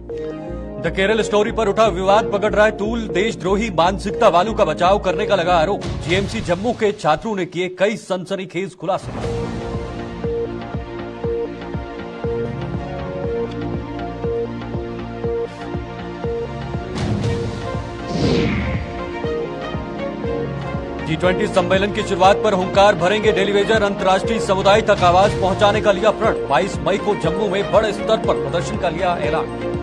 The Kerala story पर उठा विवाद पकड़ रहा है तूल। देशद्रोही मानसिकता वालों का बचाव करने का लगा आरोप। जीएमसी जम्मू के छात्रों ने किए कई सनसनीखेज खुलासे। G20 सम्मेलन की शुरुआत पर हुंकार भरेंगे डेलीवेजर। अंतर्राष्ट्रीय समुदाय तक आवाज पहुंचाने का लिया प्रण। 22 मई को जम्मू में बड़े स्तर पर प्रदर्शन का लिया ऐलान।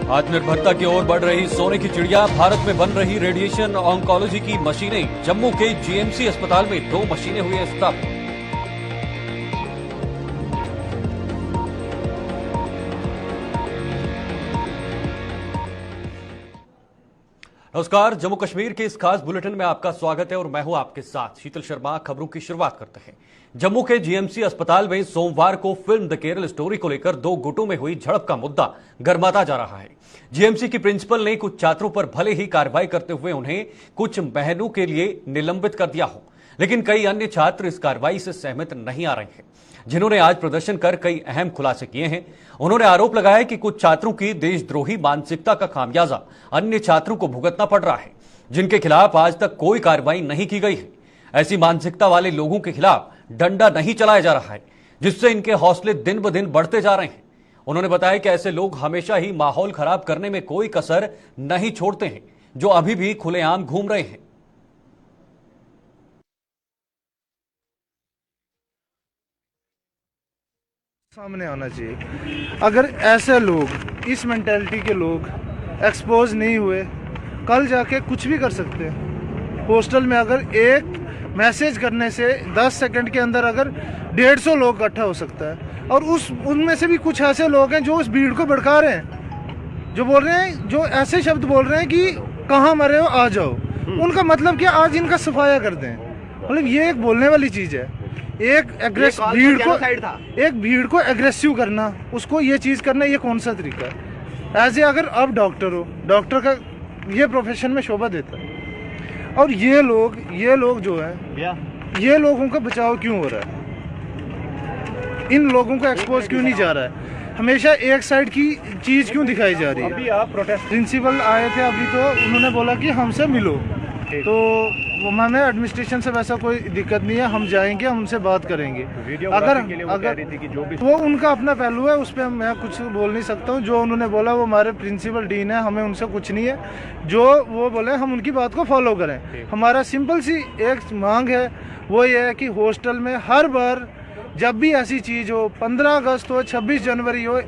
आत्मनिर्भरता की ओर बढ़ रही सोने की चिड़िया। भारत में बन रही रेडिएशन ऑन्कोलॉजी की मशीनें। जम्मू के जीएमसी अस्पताल में 2 मशीनें हुई स्थापित। नमस्कार, जम्मू कश्मीर के इस खास बुलेटिन में आपका स्वागत है और मैं हूं आपके साथ शीतल शर्मा। खबरों की शुरुआत करते हैं। जम्मू के जीएमसी अस्पताल में सोमवार को फिल्म द केरल स्टोरी को लेकर 2 गुटों में हुई झड़प का मुद्दा गर्माता जा रहा है। जीएमसी की प्रिंसिपल ने कुछ छात्रों पर भले ही कार्रवाई करते हुए उन्हें कुछ महीनों के लिए निलंबित कर दिया हो, लेकिन कई अन्य छात्र इस कार्रवाई से सहमत नहीं आ रहे हैं, जिन्होंने आज प्रदर्शन कर कई अहम खुलासे किए हैं। उन्होंने आरोप लगाया कि कुछ छात्रों की देशद्रोही मानसिकता का खामियाजा अन्य छात्रों को भुगतना पड़ रहा है, जिनके खिलाफ आज तक कोई कार्रवाई नहीं की गई है। ऐसी मानसिकता वाले लोगों के खिलाफ डंडा नहीं चलाया जा रहा है, जिससे इनके हौसले दिन ब दिन बढ़ते जा रहे हैं। उन्होंने बताया कि ऐसे लोग हमेशा ही माहौल खराब करने में कोई कसर नहीं छोड़ते हैं, जो अभी भी खुलेआम घूम रहे हैं। सामने आना चाहिए। अगर ऐसे लोग, इस मेंटालिटी के लोग एक्सपोज नहीं हुए, कल जाके कुछ भी कर सकते हैं। हॉस्टल में अगर एक मैसेज करने से 10 सेकंड के अंदर अगर 150 लोग इकट्ठा हो सकता है, और उनमें से भी कुछ ऐसे लोग हैं जो उस भीड़ को भड़का रहे हैं, जो बोल रहे हैं, जो ऐसे शब्द बोल रहे हैं कि कहाँ मरे हो आ जाओ। उनका मतलब क्या, आज इनका सफाया कर दें। मतलब ये एक बोलने वाली चीज़ है। एक भीड़ को एग्रेसिव करना, उसको ये चीज़ करना, ये कौन सा तरीका है? एज ए अगर आप डॉक्टर हो, डॉक्टर का ये प्रोफेशन में शोभा देता है, और ये लोग जो है, ये लोगों का बचाव क्यों हो रहा है? इन लोगों को एक्सपोज क्यों नहीं जा रहा है? हमेशा एक साइड की चीज़ क्यों दिखाई जा रही है? अभी आप प्रोटेस्ट प्रिंसिपल आए थे अभी, तो उन्होंने बोला कि हमसे मिलो, तो हमें एडमिनिस्ट्रेशन से वैसा कोई दिक्कत नहीं है, हम जाएंगे, हम उनसे बात करेंगे। अगर वो उनका अपना पहलू है, उस पर मैं कुछ बोल नहीं सकता हूँ। जो उन्होंने बोला, वो हमारे प्रिंसिपल डीन है, हमें उनसे कुछ नहीं है। जो वो बोले हम उनकी बात को फॉलो करें। हमारा सिंपल सी एक मांग है, वो ये है कि हॉस्टल में हर बार जब भी ऐसी चीज़ हो, 15 अगस्त हो, 26 जनवरी हो,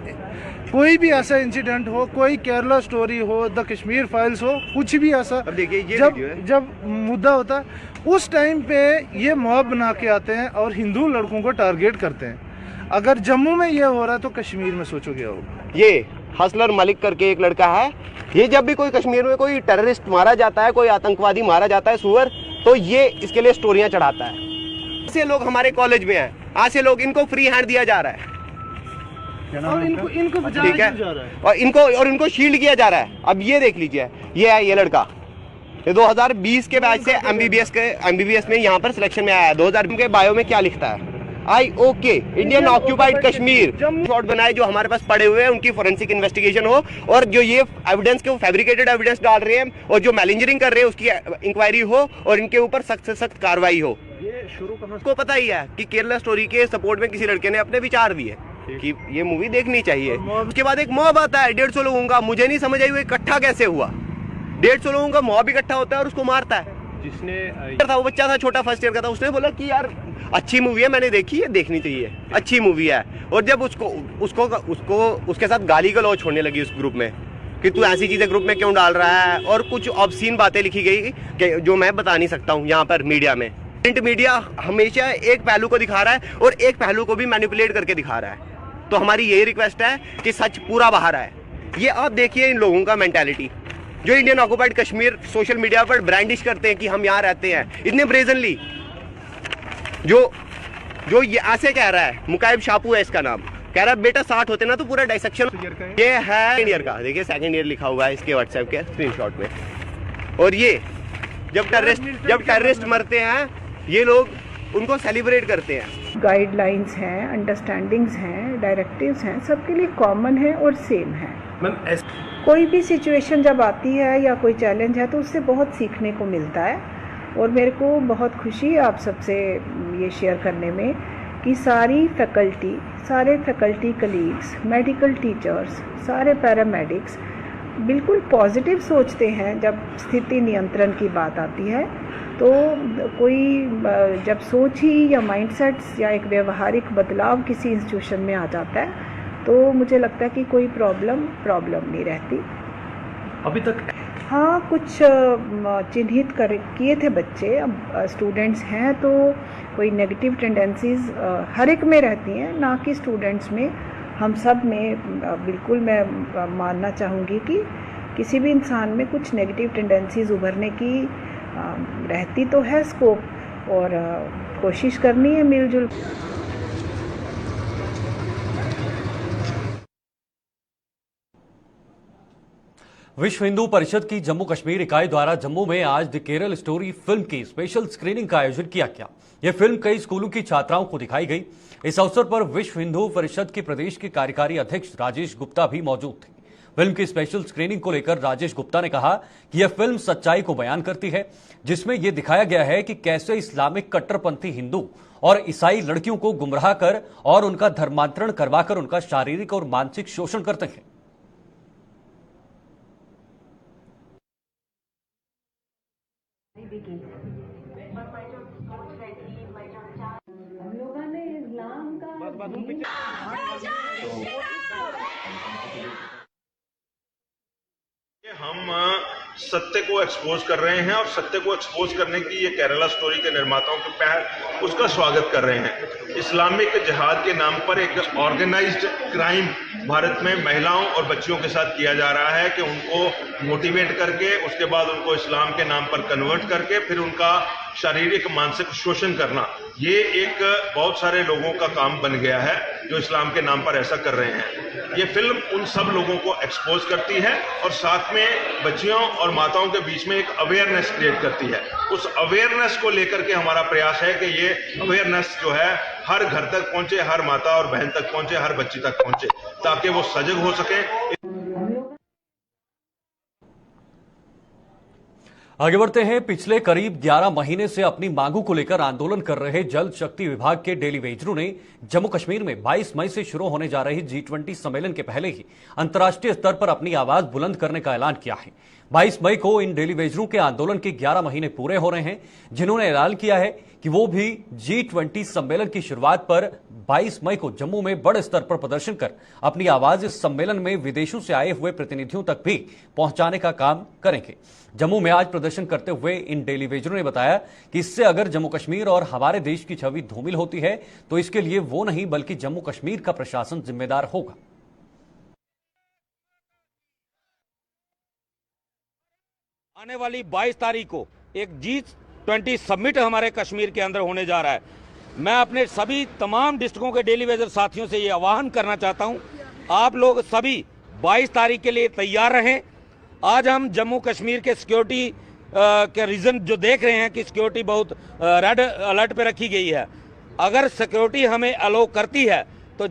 कोई भी ऐसा इंसिडेंट हो, कोई केरला स्टोरी हो, द कश्मीर फाइल्स हो, कुछ भी ऐसा, जब मुद्दा होता है, उस टाइम पे ये मॉब बना के आते हैं और हिंदू लड़कों को टारगेट करते हैं। अगर जम्मू में ये हो रहा है तो कश्मीर में सोचो क्या होगा। ये हसलर मलिक करके एक लड़का है, ये जब भी कोई कश्मीर में कोई टेररिस्ट मारा जाता है, कोई आतंकवादी मारा जाता है, सुअर, तो ये इसके लिए स्टोरियां चढ़ाता है। ऐसे लोग हमारे कॉलेज में हैं, ऐसे लोग, इनको फ्री हैंड दिया जा रहा है, और इनको बचाया जा रहा है, और इनको शील्ड किया जा रहा है। अब ये देख लीजिए, ये है ये लड़का, ये 2020 के बैच से एमबीबीएस में यहाँ पर सिलेक्शन में आया है। 2000 के बायो में क्या लिखता है? IOK, Indian occupied Kashmir. Shot बनाए जो हमारे पास पड़े हुए हैं, उनकी फोरेंसिक इन्वेस्टिगेशन हो, और जो ये एविडेंस के फैब्रिकेटेड एविडेंस डाल रहे हैं और जो मैलिंजरिंग कर रहे हैं, उसकी इंक्वायरी हो और इनके ऊपर सख्त से सख्त कार्रवाई हो। ये शुरू करना, को पता ही है कि केरला स्टोरी के सपोर्ट में किसी लड़के ने अपने विचार दिए कि ये मूवी देखनी चाहिए। उसके बाद एक मॉब आता है 150 लोगों का, मुझे नहीं समझ आई वो इकट्ठा कैसे हुआ। 150 लोगों का मॉब इकट्ठा होता है और उसको मारता है। जिसने था, वो बच्चा था, छोटा फर्स्ट ईयर का था, उसने बोला कि यार अच्छी मूवी है, मैंने देखी है, देखनी चाहिए, अच्छी मूवी है। और जब उसको उसके साथ गाली गलौज छोड़ने लगी उस ग्रुप में कि तू ऐसी चीजें ग्रुप में क्यों डाल रहा है, और कुछ ऑब्सीन बातें लिखी गई जो मैं बता नहीं सकता हूँ यहाँ पर मीडिया में। प्रिंट मीडिया हमेशा एक पहलू को दिखा रहा है और एक पहलू को भी मैनिपुलेट करके दिखा रहा है। तो हमारी यही रिक्वेस्ट है कि सच पूरा बाहर आए। ये आप देखिए इन लोगों का मेंटालिटी, जो Indian occupied Kashmir social media पर ब्रांडिश करते हैं कि हम यहाँ रहते हैं इतने ब्रेजनली। जो ये ऐसे कह रहा है, मुकाइब शापू है इसका नाम, कह रहा है बेटा 60 होते ना तो पूरा डाइसेक्शन। ये है सेकंड ईयर का, देखिए सेकंड ईयर लिखा हुआ है इसके व्हाट्सएप के स्क्रीनशॉट में। और ये जब टेररिस्ट मरते हैं ये लोग उनको सेलिब्रेट करते हैं। गाइडलाइंस हैं, अंडरस्टैंडिंग्स हैं, डायरेक्टिव्स हैं, सबके लिए कॉमन है और सेम है। कोई भी सिचुएशन जब आती है या कोई चैलेंज है तो उससे बहुत सीखने को मिलता है और मेरे को बहुत खुशी है आप सबसे ये शेयर करने में कि सारे फैकल्टी कलीग्स, मेडिकल टीचर्स, सारे पैरामेडिक्स बिल्कुल पॉजिटिव सोचते हैं जब स्थिति नियंत्रण की बात आती है। तो कोई जब सोच ही या माइंडसेट्स या एक व्यवहारिक बदलाव किसी इंस्टीट्यूशन में आ जाता है तो मुझे लगता है कि कोई प्रॉब्लम नहीं रहती। अभी तक हाँ, कुछ चिन्हित किए थे बच्चे। अब स्टूडेंट्स हैं तो कोई नेगेटिव टेंडेंसीज हर एक में रहती हैं, ना कि स्टूडेंट्स में, हम सब में। बिल्कुल मैं मानना चाहूँगी कि किसी भी इंसान में कुछ नेगेटिव टेंडेंसीज उभरने की रहती तो है स्कोप, और कोशिश करनी है मिलजुल। विश्व हिंदू परिषद की जम्मू कश्मीर इकाई द्वारा जम्मू में आज द केरल स्टोरी फिल्म की स्पेशल स्क्रीनिंग का आयोजन किया गया। यह फिल्म कई स्कूलों की छात्राओं को दिखाई गई। इस अवसर पर विश्व हिंदू परिषद के प्रदेश के कार्यकारी अध्यक्ष राजेश गुप्ता भी मौजूद थे। फिल्म की स्पेशल स्क्रीनिंग को लेकर राजेश गुप्ता ने कहा कि यह फिल्म सच्चाई को बयान करती है, जिसमें यह दिखाया गया है कि कैसे इस्लामिक कट्टरपंथी हिंदू और ईसाई लड़कियों को गुमराह कर और उनका धर्मांतरण करवाकर उनका शारीरिक और मानसिक शोषण करते हैं। हम लोगों ने इस्लाम का हम सत्य को एक्सपोज कर रहे हैं और सत्य को एक्सपोज करने की ये केरला स्टोरी के निर्माताओं के पहल उसका स्वागत कर रहे हैं। इस्लामिक जिहाद के नाम पर एक ऑर्गेनाइज्ड क्राइम भारत में महिलाओं और बच्चियों के साथ किया जा रहा है कि उनको मोटिवेट करके उसके बाद उनको इस्लाम के नाम पर कन्वर्ट करके फिर उनका शारीरिक मानसिक शोषण करना, ये एक बहुत सारे लोगों का काम बन गया है जो इस्लाम के नाम पर ऐसा कर रहे हैं। ये फिल्म उन सब लोगों को एक्सपोज करती है और साथ में बच्चियों और माताओं के बीच में एक अवेयरनेस क्रिएट करती है। उस अवेयरनेस को लेकर के हमारा प्रयास है कि ये अवेयरनेस जो है हर घर तक पहुंचे, हर माता और बहन तक पहुंचे, हर बच्ची तक पहुंचे, ताकि वो सजग हो सके। आगे बढ़ते हैं। पिछले करीब 11 महीने से अपनी मांगों को लेकर आंदोलन कर रहे जल शक्ति विभाग के डेली वेजरों ने जम्मू कश्मीर में 22 मई से शुरू होने जा रही G20 सम्मेलन के पहले ही अंतर्राष्ट्रीय स्तर पर अपनी आवाज बुलंद करने का ऐलान किया है। 22 मई को इन डेली वेजरों के आंदोलन के 11 महीने पूरे हो रहे हैं, जिन्होंने ऐलान किया है कि वो भी G20 सम्मेलन की शुरुआत पर 22 मई को जम्मू में बड़े स्तर पर प्रदर्शन कर अपनी आवाज इस सम्मेलन में विदेशों से आए हुए प्रतिनिधियों तक भी पहुंचाने का काम करेंगे। जम्मू में आज प्रदर्शन करते हुए इन डेली वेजरों ने बताया कि इससे अगर जम्मू कश्मीर और हमारे देश की छवि धूमिल होती है तो इसके लिए वो नहीं बल्कि जम्मू कश्मीर का प्रशासन जिम्मेदार होगा। आने वाली 22 तारीख को एक G20 समिट हमारे कश्मीर के अंदर होने जा रहा है। मैं अपने सभी तमाम डिस्ट्रिक्टों के डेली वेजर साथियों से ये आह्वान करना चाहता हूं, आप लोग सभी 22 तारीख के लिए तैयार रहें। आज हम जम्मू कश्मीर के सिक्योरिटी के रीजन जो देख रहे हैं कि सिक्योरिटी बहुत रेड अलर्ट पे रखी गई है। अगर सिक्योरिटी हमें अलो करती है तो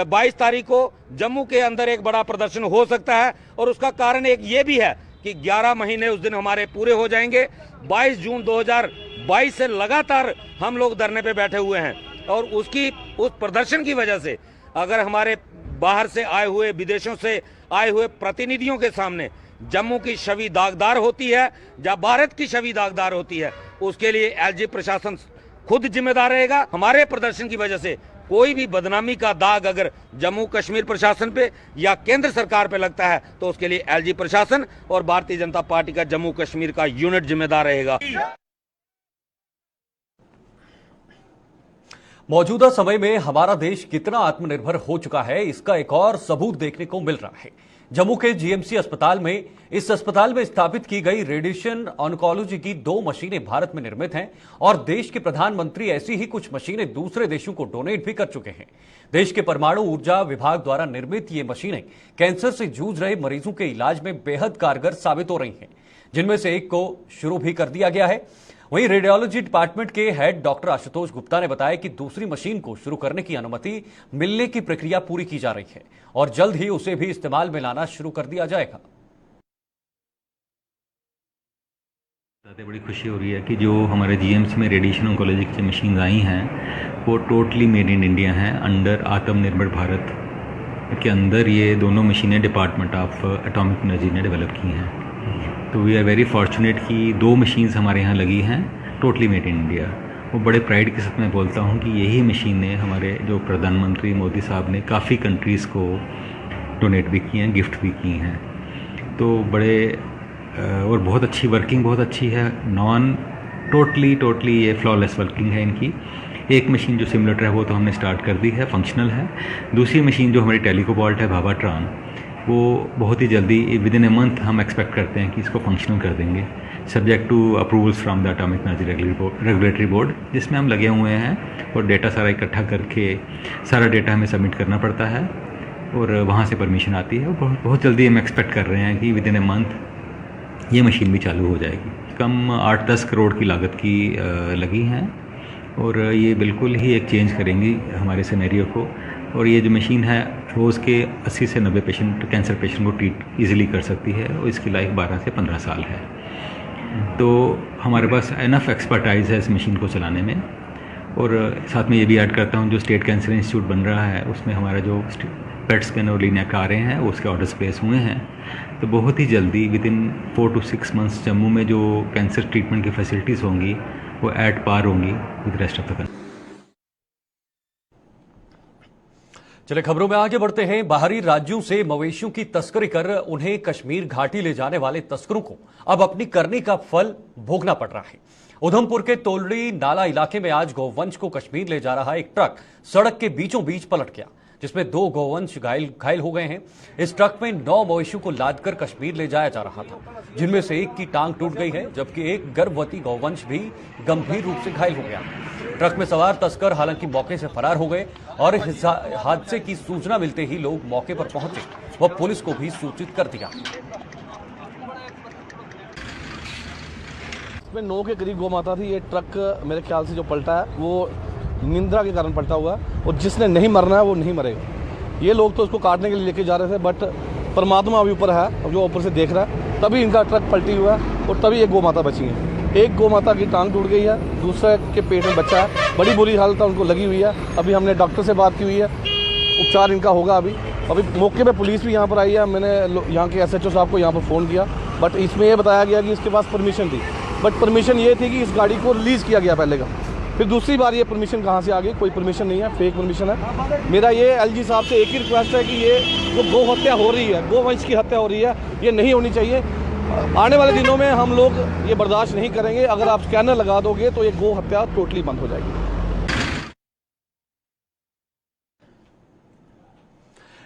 22 तारीख को जम्मू के अंदर एक बड़ा प्रदर्शन हो सकता है, और उसका कारण एक ये भी है कि 11 महीने उस दिन हमारे पूरे हो जाएंगे। 22 जून 2022 से लगातार हम लोग धरने पे बैठे हुए हैं, और उस प्रदर्शन की वजह से अगर हमारे बाहर से आए हुए, विदेशों से आए हुए प्रतिनिधियों के सामने जम्मू की छवि दागदार होती है या भारत की छवि दागदार होती है, उसके लिए एलजी प्रशासन खुद जिम्मेदार रहेगा। हमारे प्रदर्शन की वजह से कोई भी बदनामी का दाग अगर जम्मू कश्मीर प्रशासन पे या केंद्र सरकार पे लगता है तो उसके लिए एलजी प्रशासन और भारतीय जनता पार्टी का जम्मू कश्मीर का यूनिट जिम्मेदार रहेगा। मौजूदा समय में हमारा देश कितना आत्मनिर्भर हो चुका है, इसका एक और सबूत देखने को मिल रहा है। जम्मू के जीएमसी अस्पताल में इस अस्पताल में स्थापित की गई रेडिएशन ऑन्कोलॉजी की 2 मशीनें भारत में निर्मित हैं, और देश के प्रधानमंत्री ऐसी ही कुछ मशीनें दूसरे देशों को डोनेट भी कर चुके हैं। देश के परमाणु ऊर्जा विभाग द्वारा निर्मित ये मशीनें कैंसर से जूझ रहे मरीजों के इलाज में बेहद कारगर साबित हो रही हैं, जिनमें से एक को शुरू भी कर दिया गया है। वहीं रेडियोलॉजी डिपार्टमेंट के हेड डॉक्टर आशुतोष गुप्ता ने बताया कि दूसरी मशीन को शुरू करने की अनुमति मिलने की प्रक्रिया पूरी की जा रही है और जल्द ही उसे भी इस्तेमाल में लाना शुरू कर दिया जाएगा। बड़ी खुशी हो रही है कि जो हमारे जीएमसी में रेडिएशन ऑन्कोलॉजी की मशीन आई हैं वो टोटली मेड इन इंडिया हैं, अंडर आत्मनिर्भर भारत के अंदर ये दोनों मशीनें डिपार्टमेंट ऑफ एटॉमिक एनर्जी ने डेवलप की हैं। तो वी आर वेरी फॉर्चुनेट कि 2 मशीन्स हमारे यहाँ लगी हैं टोटली मेड इन इंडिया। वो बड़े प्राइड के साथ मैं बोलता हूँ कि यही मशीनें हमारे जो प्रधानमंत्री मोदी साहब ने काफ़ी कंट्रीज़ को डोनेट भी की हैं, गिफ्ट भी की हैं। तो बड़े और बहुत अच्छी वर्किंग बहुत अच्छी है, टोटली ये फ्लॉलेस वर्किंग है इनकी। एक मशीन जो सिमुलेटर है वो तो हमने स्टार्ट कर दी है, फंक्शनल है। दूसरी मशीन जो हमारी टेलीकोबाल्ट है भाभाट्रॉन, वो बहुत ही जल्दी विद इन ए मंथ हम एक्सपेक्ट करते हैं कि इसको फंक्शनल कर देंगे, subject to approvals from the atomic energy regulatory board, जिसमें हम लगे हुए हैं और डेटा सारा इकट्ठा करके सारा डेटा हमें सबमिट करना पड़ता है और वहाँ से परमिशन आती है। बहुत जल्दी हम एक्सपेक्ट कर रहे हैं कि विद इन ए मंथ ये मशीन भी चालू हो जाएगी। कम 8-10 करोड़ की लागत की लगी हैं और ये बिल्कुल ही एक चेंज करेंगी हमारे सिनेरियो को। और ये जो मशीन है रोज़ के 80 से 90 कैंसर पेशेंट को ट्रीट इजीली कर सकती है और इसकी लाइफ 12 से 15 साल है। तो हमारे पास इनफ एक्सपर्टाइज है इस मशीन को चलाने में। और साथ में ये भी ऐड करता हूँ, जो स्टेट कैंसर इंस्टीट्यूट बन रहा है उसमें हमारा जो पेट स्कैन और लीनियक आ रहे हैं उसके ऑर्डर्स प्लेस हुए हैं। तो बहुत ही जल्दी with in 4 to 6 months Jammu में जो कैंसर ट्रीटमेंट की फैसिलिटीज़ होंगी वो एट पार होंगी with rest of the country. चलिए खबरों में आगे बढ़ते हैं। बाहरी राज्यों से मवेशियों की तस्करी कर उन्हें कश्मीर घाटी ले जाने वाले तस्करों को अब अपनी करनी का फल भोगना पड़ रहा है। उधमपुर के तोलड़ी नाला इलाके में आज गौवंश को कश्मीर ले जा रहा एक ट्रक सड़क के बीचों बीच पलट गया, जिसमें 2 गौवंश घायल हो गए हैं। इस ट्रक में 9 मवेशियों को लादकर कश्मीर ले जाया जा रहा था, जिनमें से एक की टांग टूट गई है, जबकि एक गर्भवती गौवंश भी गंभीर रूप से घायल हो गया। ट्रक में सवार तस्कर हालांकि मौके से फरार हो गए और हादसे की सूचना मिलते ही लोग मौके पर पहुंचे व पुलिस को भी सूचित कर दिया। इसमें 9 के करीब गौ माता थी। ये ट्रक मेरे ख्याल से जो पलटा है वो निंद्रा के कारण पलटा हुआ और जिसने नहीं मरना है वो नहीं मरेगा। ये लोग तो उसको काटने के लिए लेके जा रहे थे, बट परमात्मा अभी ऊपर है, जो ऊपर से देख रहा है, तभी इनका ट्रक पलटी हुआ है और तभी एक गौ माता बची है। एक गौ माता की टांग टूट गई है, दूसरे के पेट में बच्चा है, बड़ी बुरी हालत है, उनको लगी हुई है। अभी हमने डॉक्टर से बात की हुई है, उपचार इनका होगा। अभी मौके पे पुलिस भी यहाँ पर आई है। मैंने यहाँ के SHO साहब को यहाँ पर फ़ोन किया, बट इसमें ये बताया गया कि इसके पास परमिशन थी, बट परमिशन ये थी कि इस गाड़ी को रिलीज़ किया गया पहले का। फिर दूसरी बार ये परमिशन कहाँ से आ गई? कोई परमिशन नहीं है, फेक परमिशन है। मेरा ये LG साहब से एक ही रिक्वेस्ट है कि ये जो गौ हत्या हो रही है, गोवंश की हत्या हो रही है, ये नहीं होनी चाहिए। आने वाले दिनों में हम लोग ये बर्दाश्त नहीं करेंगे। अगर आप स्कैनर लगा दोगे तो ये गौ हत्या टोटली बंद हो जाएगी।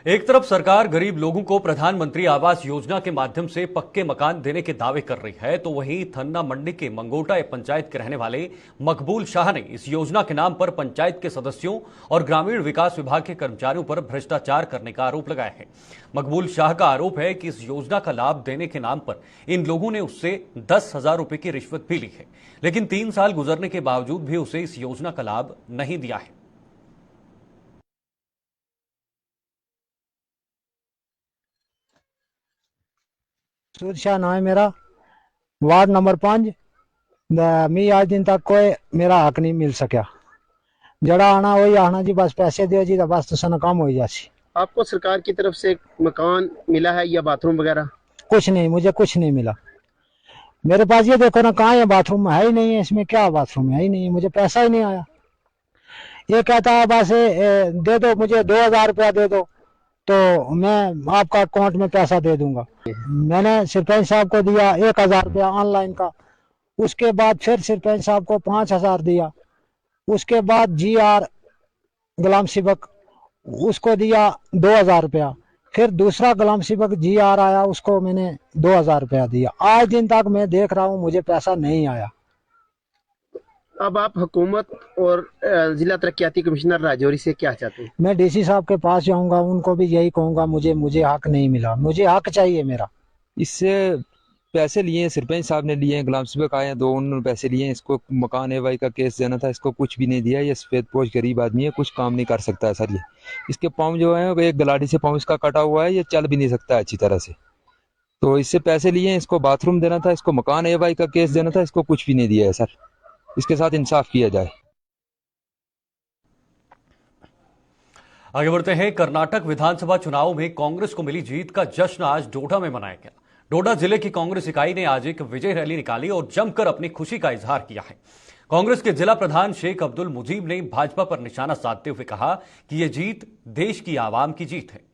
एक तरफ सरकार गरीब लोगों को प्रधानमंत्री आवास योजना के माध्यम से पक्के मकान देने के दावे कर रही है, तो वहीं थन्ना मंडी के मंगोटा पंचायत के रहने वाले मकबूल शाह ने इस योजना के नाम पर पंचायत के सदस्यों और ग्रामीण विकास विभाग के कर्मचारियों पर भ्रष्टाचार करने का आरोप लगाया है। मकबूल शाह का आरोप है कि इस योजना का लाभ देने के नाम पर इन लोगों ने उससे 10,000 रुपए की रिश्वत भी ली है, लेकिन 3 साल गुजरने के बावजूद भी उसे इस योजना का लाभ नहीं दिया है। सूद शाह नाम है मेरा, वार्ड नंबर 5। मैं आज दिन तक कोई मेरा हक नहीं मिल सका। जड़ा आना वही आना जी, बस पैसे दो जी, तो बस तो काम हो जासी। आपको सरकार की तरफ से मकान मिला है या बाथरूम वगैरह? कुछ नहीं, मुझे कुछ नहीं मिला। मेरे पास ये देखो ना, कहाँ है बाथरूम? है ही नहीं है इसमें। क्या बाथरूम है ही नहीं है, मुझे पैसा ही नहीं आया। ये कहता है बस दे दो मुझे 2,000 रुपया दे दो तो मैं आपका अकाउंट में पैसा दे दूंगा। मैंने सरपंच साहब को दिया 1,000 रुपया ऑनलाइन का, उसके बाद फिर सरपंच साहब को 5,000 दिया, उसके बाद GR गुलाम सिबक उसको दिया 2,000 रुपया, फिर दूसरा गुलाम सिबक GR आया, उसको मैंने 2,000 रुपया दिया। आज दिन तक मैं देख रहा हूँ मुझे पैसा नहीं आया। अब आप हुकूमत और जिला तरक्याती कमिश्नर राजौरी से क्या चाहते हैं? मैं DC साहब के पास जाऊंगा, उनको भी यही कहूंगा मुझे हक नहीं मिला, मुझे हक चाहिए मेरा। इससे पैसे लिए हैं, सरपंच साहब ने लिए हैं, गुलाम सिबक आए हैं, 2 उन्होंने पैसे लिए हैं। इसको मकान एवाई का केस देना था, इसको कुछ भी नहीं दिया। ये सफ़ेद पोश गरीब आदमी है, कुछ काम नहीं कर सकता है सर। ये इसके पाँव जो है वो एक गलाड़ी से पाँव इसका कटा हुआ है, ये चल भी नहीं सकता अच्छी तरह से। तो इससे पैसे लिए हैं, इसको बाथरूम देना था, इसको मकान एवाई का केस देना था, इसको कुछ भी नहीं दिया है सर। इसके साथ इंसाफ किया जाए। आगे बढ़ते हैं। कर्नाटक विधानसभा चुनाव में कांग्रेस को मिली जीत का जश्न आज डोडा में मनाया गया। डोडा जिले की कांग्रेस इकाई ने आज एक विजय रैली निकाली और जमकर अपनी खुशी का इजहार किया है। कांग्रेस के जिला प्रधान शेख अब्दुल मुजीब ने भाजपा पर निशाना साधते हुए कहा कि यह जीत देश की आवाम की जीत है।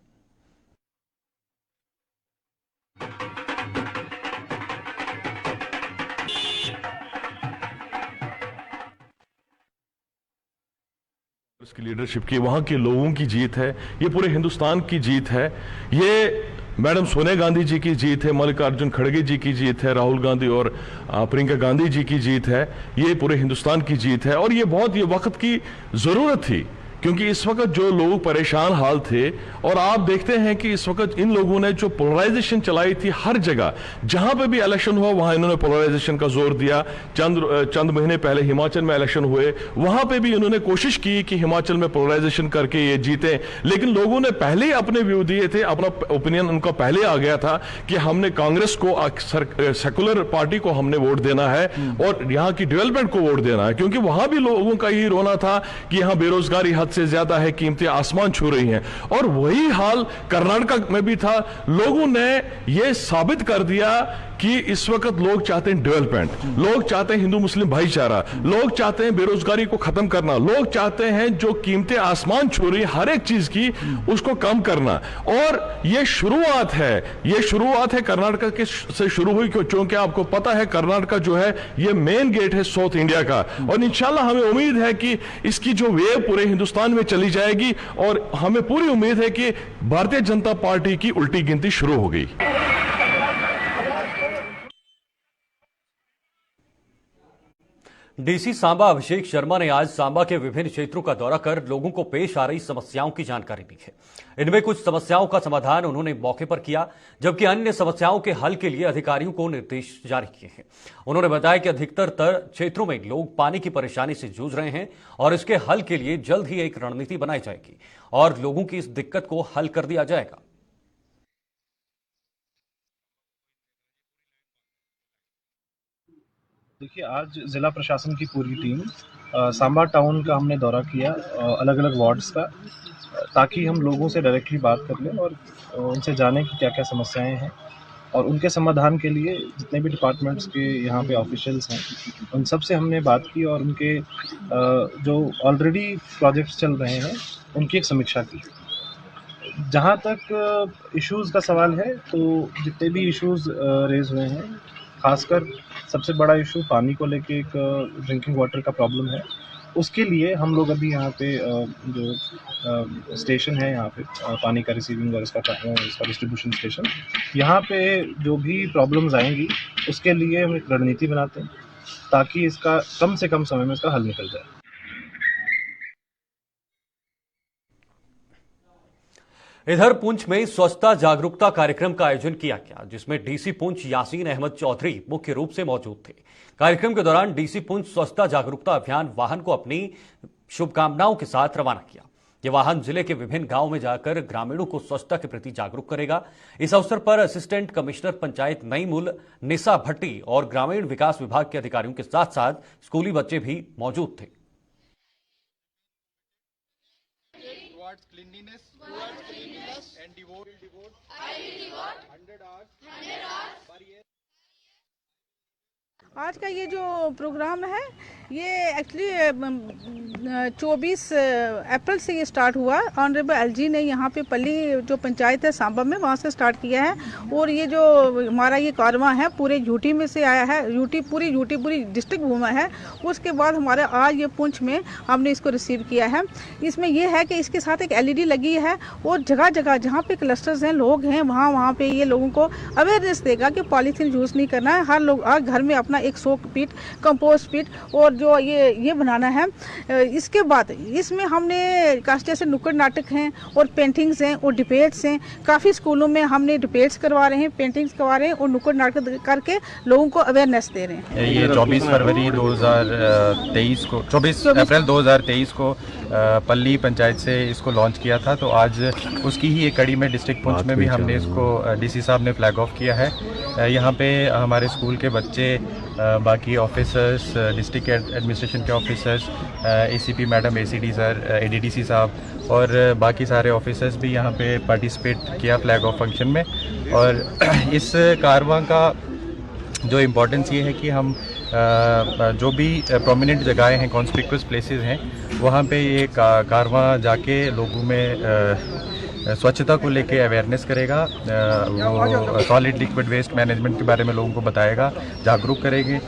की लीडरशिप की, वहां के लोगों की जीत है, ये पूरे हिंदुस्तान की जीत है। ये मैडम सोनिया गांधी जी की जीत है, मल्लिकार्जुन खड़गे जी की जीत है, राहुल गांधी और प्रियंका गांधी जी की जीत है। ये पूरे हिंदुस्तान की जीत है और ये बहुत ये वक्त की जरूरत थी, क्योंकि इस वक्त जो लोग परेशान हाल थे और आप देखते हैं कि इस वक्त इन लोगों ने जो पोलराइजेशन चलाई थी हर जगह, जहां पे भी इलेक्शन हुआ वहां इन्होंने पोलराइजेशन का जोर दिया। चंद महीने पहले हिमाचल में इलेक्शन हुए, वहां पे भी इन्होंने कोशिश की कि हिमाचल में पोलराइजेशन करके ये जीते, लेकिन लोगों ने पहले ही अपने व्यू दिए थे, अपना ओपिनियन उनका पहले आ गया था कि हमने कांग्रेस को, सेकुलर पार्टी को हमने वोट देना है और यहाँ की डेवलपमेंट को वोट देना है, क्योंकि वहां भी लोगों का यही रोना था कि यहाँ बेरोजगारी हद से ज्यादा है, कीमतें आसमान छू रही हैं। और वही हाल कर्नाटक में भी था। लोगों ने यह साबित कर दिया कि इस वक्त लोग चाहते हैं डेवलपमेंट, लोग चाहते हैं हिंदू मुस्लिम भाईचारा, लोग चाहते हैं बेरोजगारी को खत्म करना, लोग चाहते हैं जो कीमतें आसमान छू रही हर एक चीज की उसको कम करना। और ये शुरुआत है कर्नाटक के से शुरू हुई, क्योंकि आपको पता है कर्नाटक जो है ये मेन गेट है साउथ इंडिया का, और इंशाल्लाह हमें उम्मीद है कि इसकी जो वेव पूरे हिंदुस्तान में चली जाएगी और हमें पूरी उम्मीद है कि भारतीय जनता पार्टी की उल्टी गिनती शुरू हो गई। डीसी सांबा अभिषेक शर्मा ने आज सांबा के विभिन्न क्षेत्रों का दौरा कर लोगों को पेश आ रही समस्याओं की जानकारी दी है। इनमें कुछ समस्याओं का समाधान उन्होंने मौके पर किया, जबकि अन्य समस्याओं के हल के लिए अधिकारियों को निर्देश जारी किए हैं। उन्होंने बताया कि अधिकतर क्षेत्रों में लोग पानी की परेशानी से जूझ रहे हैं और इसके हल के लिए जल्द ही एक रणनीति बनाई जाएगी और लोगों की इस दिक्कत को हल कर दिया जाएगा। देखिए, आज जिला प्रशासन की पूरी टीम सांबा टाउन का हमने दौरा किया, अलग अलग वार्ड्स का, ताकि हम लोगों से डायरेक्टली बात कर लें और उनसे जानें कि क्या क्या समस्याएं हैं और उनके समाधान के लिए जितने भी डिपार्टमेंट्स के यहाँ पे ऑफिशियल्स हैं उन सब से हमने बात की और उनके जो ऑलरेडी प्रोजेक्ट्स चल रहे हैं उनकी एक समीक्षा की। जहाँ तक इश्यूज़ का सवाल है, तो जितने भी इश्यूज़ रेज हुए हैं, खासकर सबसे बड़ा इशू पानी को लेके एक ड्रिंकिंग वाटर का प्रॉब्लम है। उसके लिए हम लोग अभी यहाँ पे जो स्टेशन है यहाँ पे पानी का रिसीविंग और इसका डिस्ट्रीब्यूशन स्टेशन, यहाँ पे जो भी प्रॉब्लम्स आएंगी उसके लिए हम एक रणनीति बनाते हैं ताकि इसका कम से कम समय में इसका हल निकल जाए। इधर पुंछ में स्वच्छता जागरूकता कार्यक्रम का आयोजन किया गया, जिसमें डीसी पुंछ यासीन अहमद चौधरी मुख्य रूप से मौजूद थे। कार्यक्रम के दौरान डीसी पुंछ स्वच्छता जागरूकता अभियान वाहन को अपनी शुभकामनाओं के साथ रवाना किया। यह वाहन जिले के विभिन्न गांवों में जाकर ग्रामीणों को स्वच्छता के प्रति जागरूक करेगा। इस अवसर पर असिस्टेंट कमिश्नर पंचायत नईमुल निसा भट्टी और ग्रामीण विकास विभाग के अधिकारियों के साथ साथ स्कूली बच्चे भी मौजूद थे। आज का ये जो प्रोग्राम है ये एक्चुअली 24 अप्रैल से ये स्टार्ट हुआ। ऑनरेबल एलजी ने यहाँ पे पल्ली जो पंचायत है सांबा में, वहाँ से स्टार्ट किया है। और ये जो हमारा ये कारवां है पूरे यूटी में से आया है, पूरी डिस्ट्रिक्ट घूमा है। उसके बाद हमारे आज ये पुंछ में हमने इसको रिसीव किया है। इसमें यह है कि इसके साथ एक LED लगी है और जगह जगह जहाँ पे क्लस्टर्स हैं, लोग हैं, वहाँ पे ये लोगों को अवेयरनेस देगा कि पॉलीथीन यूज़ नहीं करना है। हर लोग घर में अपना अपना एक शो पिट, कंपोस्ट पिट और जो ये बनाना है। इसके बाद इसमें हमने जैसे नुक्कड़ नाटक हैं और पेंटिंग्स हैं और डिबेट्स हैं। काफ़ी स्कूलों में हमने डिबेट्स करवा रहे हैं, पेंटिंग्स करवा रहे हैं और नुक्कड़ नाटक करके लोगों को अवेयरनेस दे रहे हैं। ये 24 फरवरी 2023 को 24 अप्रैल 2023 को पल्ली पंचायत से इसको लॉन्च किया था। तो आज उसकी ही एक कड़ी में डिस्ट्रिक्ट पुंछ में भी हमने इसको डीसी साहब ने फ्लैग ऑफ किया है। यहाँ पे हमारे स्कूल के बच्चे, बाकी ऑफिसर्स, डिस्ट्रिक्ट एडमिनिस्ट्रेशन के officers, ACP madam, ACD sir, ADDC साहब और बाकी सारे ऑफिसर्स भी यहाँ पे पार्टिसिपेट किया फ्लैग ऑफ फंक्शन में। और इस कारवां का जो इम्पोर्टेंस ये है कि हम जो भी प्रोमिनेंट जगहें हैं, कॉन्स्पिक्यूअस प्लेसेस हैं, वहाँ पे ये कारवां जाके लोगों में स्वच्छता को लेके अवेयरनेस करेगा। वो सॉलिड लिक्विड वेस्ट मैनेजमेंट के बारे में लोगों को बताएगा, जागरूक करेंगे।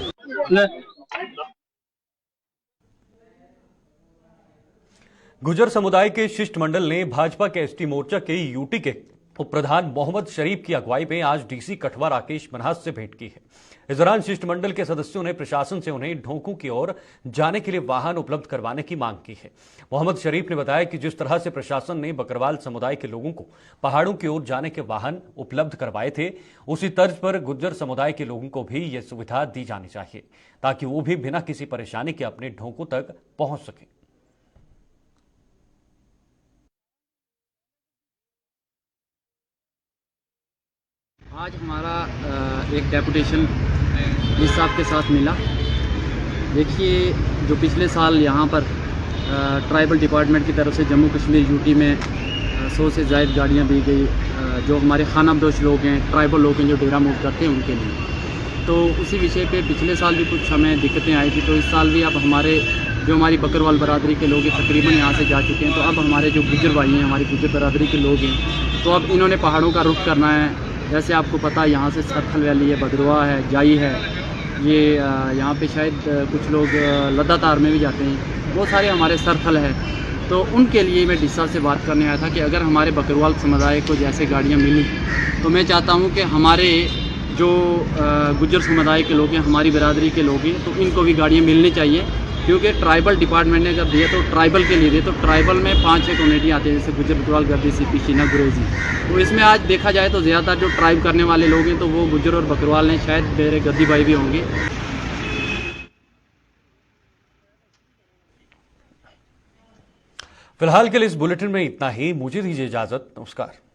गुजर समुदाय के शिष्टमंडल ने भाजपा के एसटी मोर्चा के यूटी के उप प्रधान मोहम्मद शरीफ की अगुवाई में आज डीसी कठवा राकेश मनहास से भेंट की है। इस दौरान शिष्टमंडल के सदस्यों ने प्रशासन से उन्हें ढोंकू की ओर जाने के लिए वाहन उपलब्ध करवाने की मांग की है। मोहम्मद शरीफ ने बताया कि जिस तरह से प्रशासन ने बकरवाल समुदाय के लोगों को पहाड़ों की ओर जाने के वाहन उपलब्ध करवाए थे, उसी तर्ज पर गुज्जर समुदाय के लोगों को भी यह सुविधा दी जानी चाहिए ताकि वो भी बिना किसी परेशानी के अपने ढोंकू तक पहुंच सके। आज हमारा एक डेपुटेशन इस साहब के साथ मिला। देखिए, जो पिछले साल यहाँ पर ट्राइबल डिपार्टमेंट की तरफ से जम्मू कश्मीर यूटी में 100 से ज़ायद गाड़ियाँ दी गई, जो हमारे खानाबदोश लोग हैं, ट्राइबल लोग हैं जो डेरा मूव करते हैं उनके लिए। तो उसी विषय पे पिछले साल भी कुछ हमें दिक्कतें आई थी, तो इस साल भी अब हमारे जो हमारी बकरवाल बरादरी के लोग हैं तकरीबन यहाँ से जा चुके हैं। तो अब हमारे जो गुज्जर भाई हैं, हमारी गुज्जर बरादरी के लोग हैं, तो अब इन्होंने पहाड़ों का रुख करना है। जैसे आपको पता है यहाँ से सरथल वैली है, भद्रवा है, जाई है, ये यहाँ पे शायद कुछ लोग लद्दातार में भी जाते हैं, वो सारे हमारे सरथल है। तो उनके लिए मैं डिस्सा से बात करने आया था कि अगर हमारे बकरवाल समुदाय को जैसे गाड़ियाँ मिली तो मैं चाहता हूँ कि हमारे जो गुज्जर समुदाय के लोग हैं, हमारी बरादरी के लोग हैं, तो इनको भी गाड़ियाँ मिलनी चाहिए। क्योंकि ट्राइबल डिपार्टमेंट ने जब दिए तो ट्राइबल के लिए दिए, तो ट्राइबल में 5-6 कम्युनिटी आते हैं, जैसे गुज्जर, बकरवाल, गद्दी, सीपी, शीना, गुरेजी। तो इसमें आज देखा जाए तो ज़्यादातर जो ट्राइब करने वाले लोग हैं तो वो गुज्जर और बकरवाल हैं, शायद मेरे गद्दी भाई भी होंगे। फिलहाल के लिए इस बुलेटिन में इतना ही। मुझे दीजिए इजाजत। नमस्कार।